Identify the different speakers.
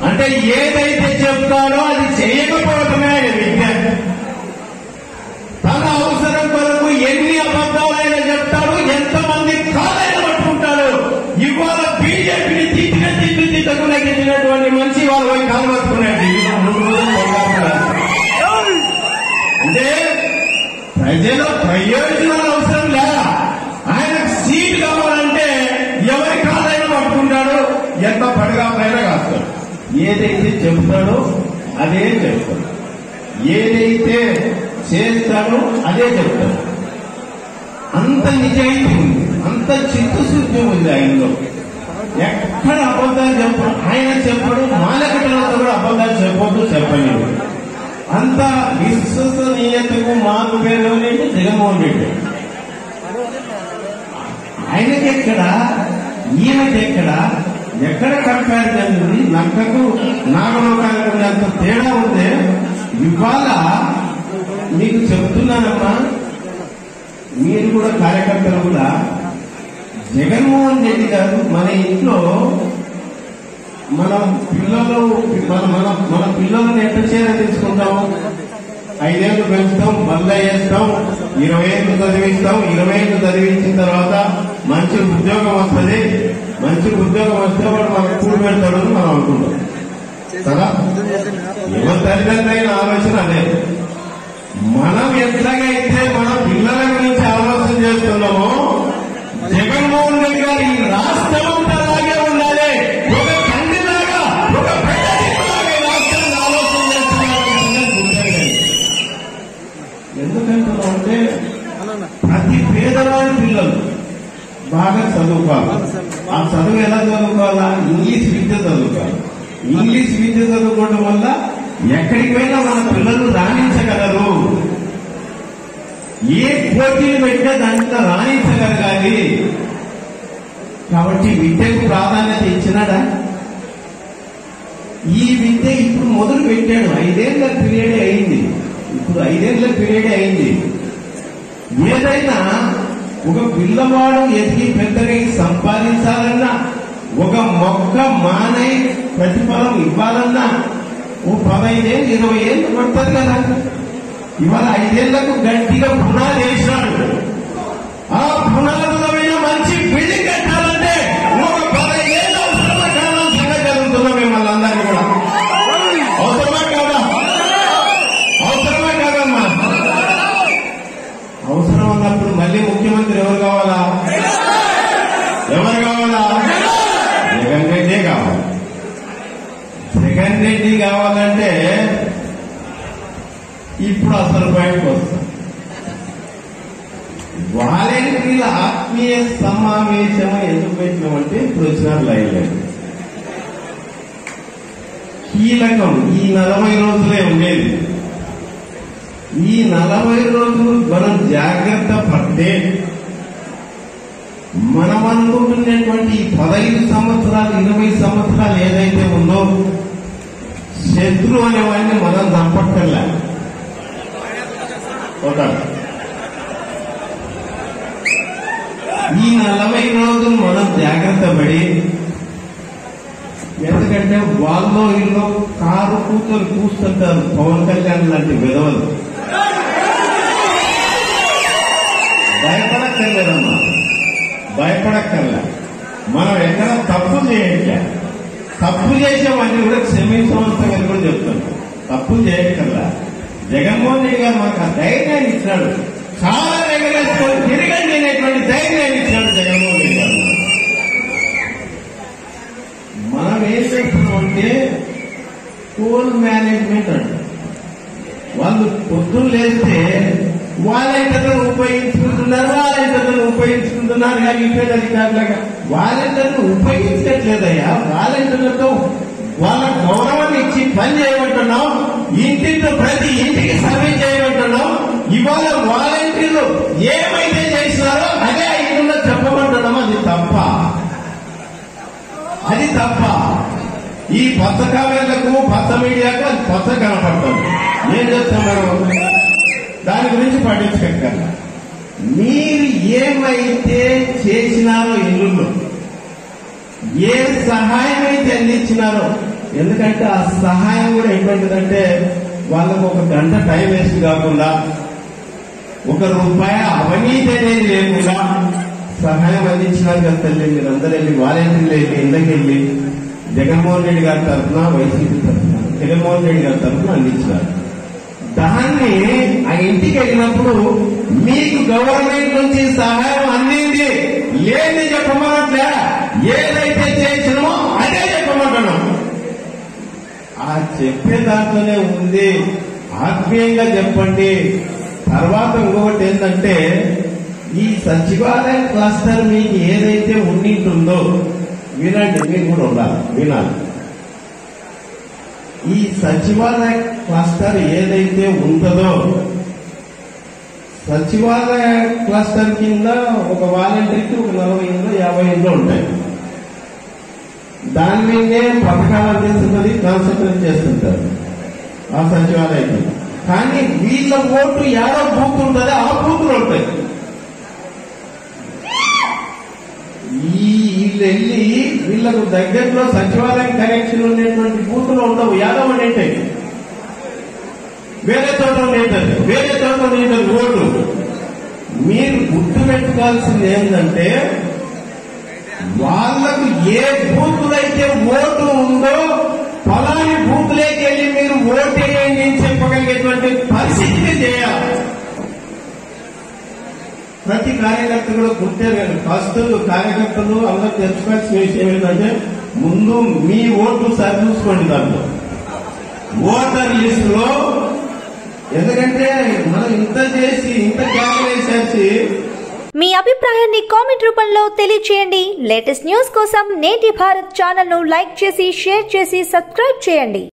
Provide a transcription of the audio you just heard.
Speaker 1: అంటే ఏదైతే చెప్తాడో అది చేయకపోవటమే ఆయన విద్య. తన అవసరం కొరకు ఎన్ని అబద్ధాలైనా చెప్తాడు, ఎంతమంది కాలైనా పట్టుకుంటాడు. ఇవాళ బీజేపీని తిట్టకుండా గెలిచినటువంటి మనిషి వాళ్ళు పోయి కాలు పట్టుకున్నాడు. అంటే ప్రజల ప్రయోజనాలు అవసరం లేదా, ఆయనకు సీట్ కావాలంటే ఎవరి కాలైనా పట్టుకుంటాడు, ఎంత పడగాలైనా కాస్తాడు. ఏదైతే చెబుతాడో అదే చెప్తాడు, ఏదైతే చేస్తాడో అదే చెప్తాడు. అంత నిజాయితీ ఉంది, అంత చిత్తశుద్ధి ఉంది ఆయనలో. ఎక్కడ అబద్ధాలు చెప్పడు, ఆయన చెప్పడు, మాలకటలతో కూడా అబద్ధాలు చెప్పొద్దు, చెప్పలేదు. అంత విశ్వసనీయతకు మాకు పేరు జగన్మోహన్ రెడ్డి. ఆయనకి ఎక్కడ, ఈయనకి ఎక్కడ కంపారిజన్ ఉంది? నక్కకు నాగలోకానికి ఉన్నంత తేడా ఉందే. ఇవాళ మీకు చెప్తున్నానమ్మా, మీరు కూడా కార్యకర్తలు కూడా, జగన్మోహన్ రెడ్డి గారు మన ఇంట్లో మన పిల్లలను ఎంత చేర తీసుకుంటాము, 5 ఏళ్ళు పెంచుతాం, బల్ల వేస్తాం, 20 ఏళ్ళు చదివిస్తాం. 20 ఏళ్ళు చదివించిన తర్వాత మంచి ఉద్యోగం వస్తుంది. మంచి ఉద్యోగం వస్తే వాడు మనకు కూడి పెడతాడు అని మనం అనుకుంటాం కదా. ఎవరి తల్లిదండ్రులైన ఆలోచన అదే. మనం ఎట్లాగైతే మన పిల్లల గురించి ఆలోచన చేస్తున్నామో, జగన్మోహన్ రెడ్డి గారు ఈ రాష్ట్రం అంతా అలాగే ఉండాలి. ఒక తండ్రిలాగా, ఒక పెద్దలాగా ఈ రాష్ట్రాన్ని ఆలోచన చేస్తున్నారు. ఎందుకంటే ప్రతి పేదవాడి పిల్లలు బాగా చదువుకోవాలి. ఆ చదువు ఎలా చదువుకోవాలా? ఇంగ్లీష్ విద్య చదువుకోవాలి. ఇంగ్లీష్ విద్య చదువుకోవడం వల్ల ఎక్కడికి పోయినా మన పిల్లలు రాణించగలరు. ఏ పోటీలు పెట్టినా దాంట్లో రాణించగలగాలి. కాబట్టి విద్యకు ప్రాధాన్యత ఇచ్చినాడా? ఈ విద్య ఇప్పుడు మొదలు పెట్టాడు. 5 ఏళ్ల పీరియడే అయింది. ఇప్పుడు 5 ఏళ్ల పీరియడే అయింది. ఏదైనా ఒక పిల్లవాడు ఎదిగి పెద్దగా సంపాదించాలన్నా, ఒక మొక్క మానై ప్రతిఫలం ఇవ్వాలన్నా ఓ 15 ఏళ్ళు 20 ఏళ్ళు పడుతుంది కదా. ఇవాళ 5 ఏళ్లకు గట్టిగా పునాది వేసినాడు. ఆ పునాదుల మీద మంచి బిల్డింగ్ కట్టాలంటే ఒక 15 ఏళ్ళు అవసరమా కాలం సంగతి జరుగుతున్నాం. మిమ్మల్ని అందరినీ కూడా అవసరమా కాదా? అవసరమా కాదమ్మా? అవసరం అన్నప్పుడు మళ్ళీ ముఖ్యమంత్రి ఎవరు కావాలా? ఎవరు కావాలా? జగన్ రెడ్డి కావాలి. జగన్ రెడ్డి కావాలంటే ఇప్పుడు అసలు బయటకు వస్తాం. వాలంటీర్ల ఆత్మీయ సమావేశం ఎందుకు పెట్టినామంటే ఇప్పుడు వచ్చినారు లైవ్లో. కీలకం ఈ 40 రోజులే ఉండేది. ఈ 40 రోజులు మనం జాగ్రత్త పడితే మనం అనుకుంటున్నటువంటి 15 సంవత్సరాలు 20 సంవత్సరాలు ఏదైతే ఉందో, శత్రువు అనేవాడిని మనం చంపక్కర్లే. ఈ 40 రోజులు మనం జాగ్రత్త పడి, ఎందుకంటే వాళ్ళలో ఇల్లు కారు కూతురు కూస్తుంటారు పవన్ కళ్యాణ్ లాంటి విధవలు. భయపడక్కర్లేదమ్మా, భయపడక్కర్లే. మనం ఎక్కడ తప్పు చేయట్లే. తప్పు చేసేవాడిని కూడా క్షమించవలసిన కూడా చెప్తాను. తప్పు చేయక్కర్లా. జగన్మోహన్ రెడ్డి గారు మాకు ఆ ధైర్యాన్ని ఇచ్చినాడు. చాలా ఎగరేసుకొని తిరగండి అనేటువంటి ధైర్యాన్ని ఇచ్చినాడు జగన్మోహన్ రెడ్డి గారు. మనం ఏం చేస్తున్నామంటే టోల్ మేనేజ్మెంట్ అంట. వాళ్ళు పొద్దున్న లేస్తే వాలంటీర్లను ఉపయోగించుకుంటున్నారు కానీ ఇప్పటి అధికారులుగా వాలంటీర్లను ఉపయోగించట్లేదయ్యా. వాలంటీర్లతో వాళ్ళ గౌరవాన్ని ఇచ్చి పని చేయమంటున్నాం. ఇంటితో ప్రతి ఇంటికి సర్వే చేయమంటున్నాం. ఇవాళ వాలంటీర్లు ఏమైతే చేసినారో అదే ఇంట్లో చెప్పమంటున్నాం. అది తప్ప, అది తప్ప. ఈ పచ్చ కావ్యాలకు పచ్చ మీడియాకు అది పచ్చ కనపడుతుంది. ఏం చేస్తున్నాం దాని గురించి పట్టించుకోగల. మీరు ఏమైతే చేసినారో ఇల్లులో, ఏ సహాయం అయితే అందించినారో ఎందుకంటే ఆ సహాయం కూడా ఎటువంటిదంటే వాళ్ళకు ఒక గంట టైం వేస్ట్ కాకుండా, ఒక రూపాయి అవినీతి అనేది లేకుండా సహాయం అందించినారు కదా తల్లి. మీరందరూ వెళ్ళి వాలంటీర్లు వెళ్ళి ఇళ్ళకి వెళ్ళి జగన్మోహన్ రెడ్డి గారి తరఫున, వైసీపీ తరఫున, జగన్మోహన్ రెడ్డి గారి తరఫున అందించినారు. దాన్ని ఆ ఇంటికి వెళ్ళినప్పుడు మీకు గవర్నమెంట్ నుంచి సహాయం అందింది లేని చెప్పమన్నట్లే, ఏదైతే చేసినామో అదే చెప్పమంటున్నాం. ఆ చెప్పే దాంట్లోనే ఉంది, ఆత్మీయంగా చెప్పండి. తర్వాత ఇంకొకటి ఏంటంటే, ఈ సచివాలయ క్లస్టర్ మీకు ఏదైతే ఉండింటుందో వినండి, మీరు కూడా ఉండాలి, వినాలి. ఈ సచివాలయ క్లస్టర్ ఏదైతే ఉంటుందో, సచివాలయ క్లస్టర్ కింద ఒక వాలంటీర్కి ఒక 40 ఇండ్లు 50 ఇండ్లు ఉంటాయి. దాని మీదే పథకాలు అందిస్తున్నది, కాన్సన్ట్రేట్ చేస్తుంటారు ఆ సచివాలయం. కానీ వీళ్ళ ఓటు ఏదో బూత్ ఉంటుంది, ఆ బూతులు ఉంటాయి. వీళ్ళు వెళ్ళి వీళ్ళకు దగ్గరలో సచివాలయం కనెక్షన్ ఉండేటువంటి బూతులు ఉండవు, యాదవ్ అనేంటే వేరే చోట ఉండేది, వేరే చోట ఉండేది ఓటు. మీరు గుర్తు పెట్టుకోవాల్సింది ఏంటంటే, వాళ్లకు ఏ బూతులైతే ఓటు ఉందో ఫలాని బూతులేకి వెళ్ళి మీరు ఓటు వేయండి అని చెప్పగలిగేటువంటి పరిస్థితిని చేయాలి. ప్రతి కార్యకర్త కూడా గుర్తెరగాలి. ఫస్ట్ కార్యకర్తలు అందరూ తెలుసుకోవాల్సిన విషయం ఏంటంటే, ముందు మీ ఓటు సరి చూసుకోండి. దాంట్లో ఓటర్ లిస్ట్ లో, ఎందుకంటే మనం ఇంత చేసి ఇంత క్యాలిక్యులేషన్.
Speaker 2: మీ అభిప్రాయాన్ని కామెంట్ రూపంలో తెలియజేయండి. లేటెస్ట్ న్యూస్ కోసం నేటి భారత్ ఛానల్ ను లైక్ చేసి, షేర్ చేసి, సబ్స్క్రైబ్ చేయండి.